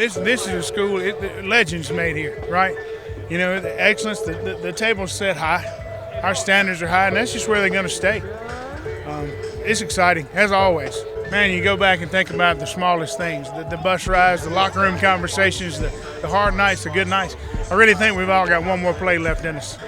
this is a school, legends made here, right? You know, the excellence, the table's set high. Our standards are high, and that's just where they're going to stay. It's exciting, as always. Man, you go back and think about the smallest things, the bus rides, the locker room conversations, the hard nights, the good nights. I really think we've all got one more play left in us.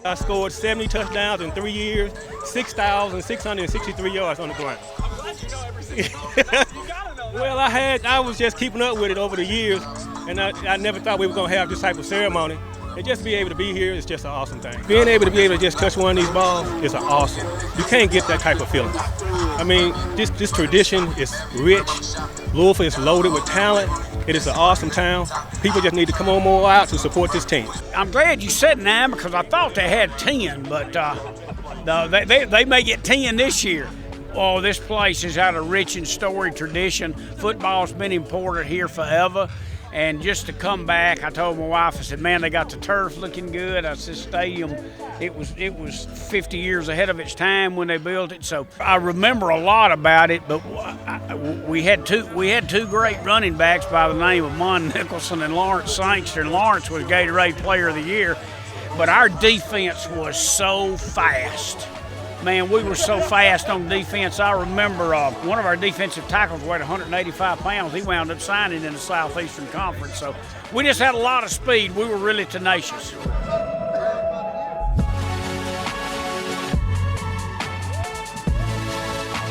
I scored 70 touchdowns in 3 years, 6,663 yards on the ground. I'm glad you know everything. You gotta know that. Well, I was just keeping up with it over the years, and I never thought we were going to have this type of ceremony. And just to be able to be here is just an awesome thing. Being able to just touch one of these balls is awesome. You can't get that type of feeling. I mean, this tradition is rich. Louisville is loaded with talent. It is an awesome town. People just need to come on more out to support this team. I'm glad you said 9 because I thought they had 10, but no, they may get 10 this year. Oh, this place has had a rich and storied tradition. Football's been important here forever. And just to come back, I told my wife, I said, man, they got the turf looking good. I said, stadium, it was 50 years ahead of its time when they built it. So I remember a lot about it, but we had two great running backs by the name of Mon Nicholson and Lawrence SANGSTER. And Lawrence was Gatorade Player of the Year. But our defense was so fast. Man, we were so fast on defense. I remember one of our defensive tackles weighed 185 pounds. He wound up signing in the Southeastern Conference. So we just had a lot of speed. We were really tenacious.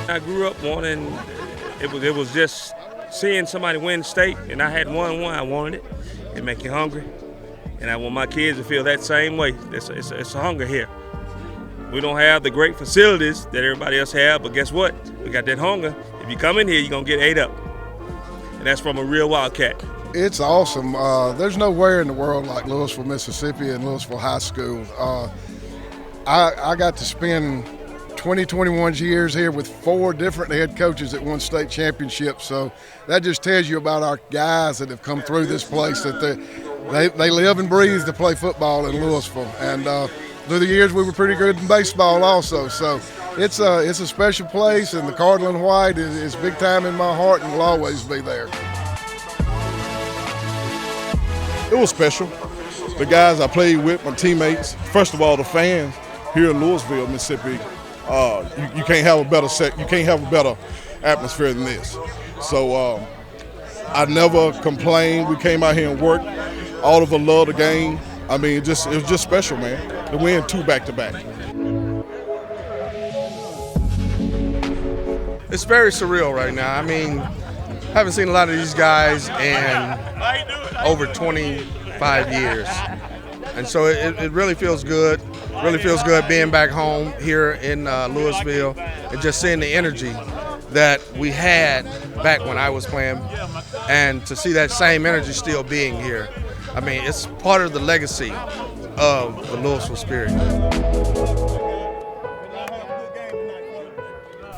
I grew up wanting, it was just seeing somebody win state, and I had one I wanted it. It make you hungry. And I want my kids to feel that same way. It's a hunger here. We don't have the great facilities that everybody else have, but guess what? We got that hunger. If you come in here, you're going to get ate up. And that's from a real Wildcat. It's awesome. There's nowhere in the world like Louisville, Mississippi and Louisville High School. I got to spend 21 years here with 4 different head coaches that won state championships. So that just tells you about our guys that have come through this place, that they live and breathe to play football in Louisville. And through the years, we were pretty good in baseball also. So it's a special place, and the Cardinal and White is big time in my heart and will always be there. It was special. The guys I played with, my teammates, first of all, the fans here in Louisville, Mississippi. You can't have a better atmosphere than this. So I never complained. We came out here and worked. All of us loved the game. I mean, it was just special, man, to win 2 back-to-back. It's very surreal right now. I mean, I haven't seen a lot of these guys in over 25 years. And so it really feels good. Really feels good being back home here in Louisville and just seeing the energy that we had back when I was playing, and to see that same energy still being here. I mean, it's part of the legacy of the Louisville spirit.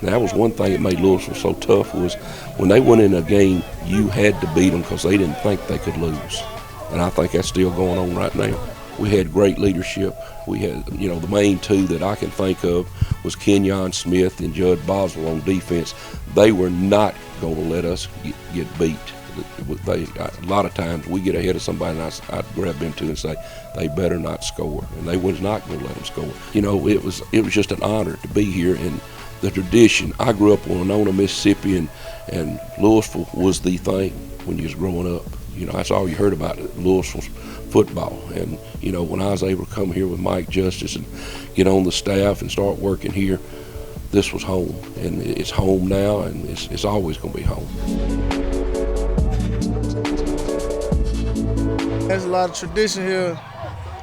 That was one thing that made Louisville so tough, was when they went in a game, you had to beat them because they didn't think they could lose. And I think that's still going on right now. We had great leadership. We had, the main 2 that I can think of was Kenyon Smith and Judd Boswell on defense. They were not going to let us get beat. A lot of times we get ahead of somebody, and I'd grab them too and say, they better not score. And they was not going to let them score. It was just an honor to be here. And the tradition, I grew up in Winona, Mississippi, and Louisville was the thing when you was growing up. That's all you heard about Louisville's football. And, when I was able to come here with Mike Justice and get on the staff and start working here, this was home. And it's home now, and it's always going to be home. There's a lot of tradition here.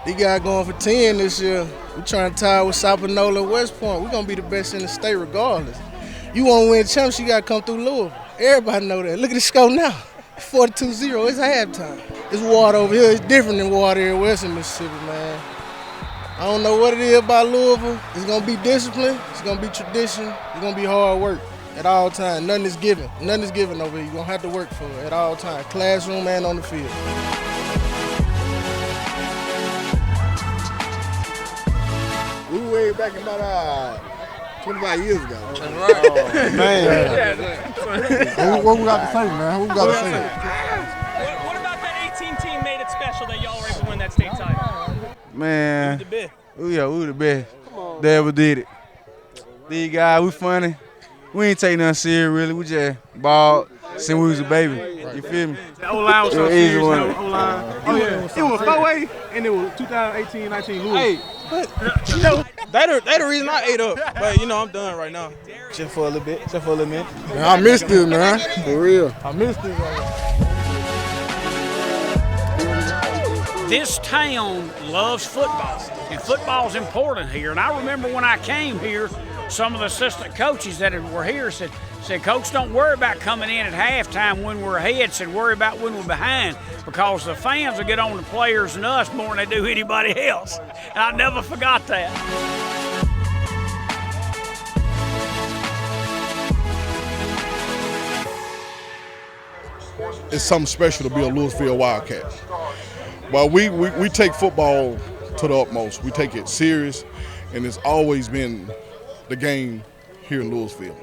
These guys going for 10 this year. We're trying to tie with Sapanola and West Point. We're going to be the best in the state regardless. You want to win champs, you got to come through Louisville. Everybody know that. Look at the score now. 42-0, it's halftime. This water over here is different than water here in Western Mississippi, man. I don't know what it is about Louisville. It's going to be discipline. It's going to be tradition. It's going to be hard work at all times. Nothing is given. Nothing is given over here. You're going to have to work for it at all times, classroom and on the field. We way back in about 25 years ago. Man. What we got to say, man? What we got to say? What about that 18 team made it special that y'all were able to win that state title? Man. The best. We the best. They ever did it. These guys, we funny. We ain't take nothing serious, really. We just balled since we was a baby. You feel me? The O-line was so serious. O-line. Oh, yeah. It was 4-way, and it was 2018-19 Louisville. Hey, but, you know, they the reason I ate up. But, you know, I'm done right now. Just for a little bit. Just for a little minute. Man, I missed it, man. For real. I missed it. This town loves football, and football's important here. And I remember when I came here, some of the assistant coaches that were here said, Coach, don't worry about coming in at halftime when we're ahead. Said, worry about when we're behind, because the fans will get on the players and us more than they do anybody else. And I never forgot that. It's something special to be a Louisville Wildcat. Well, we take football to the utmost. We take it serious, and it's always been the game here in Louisville.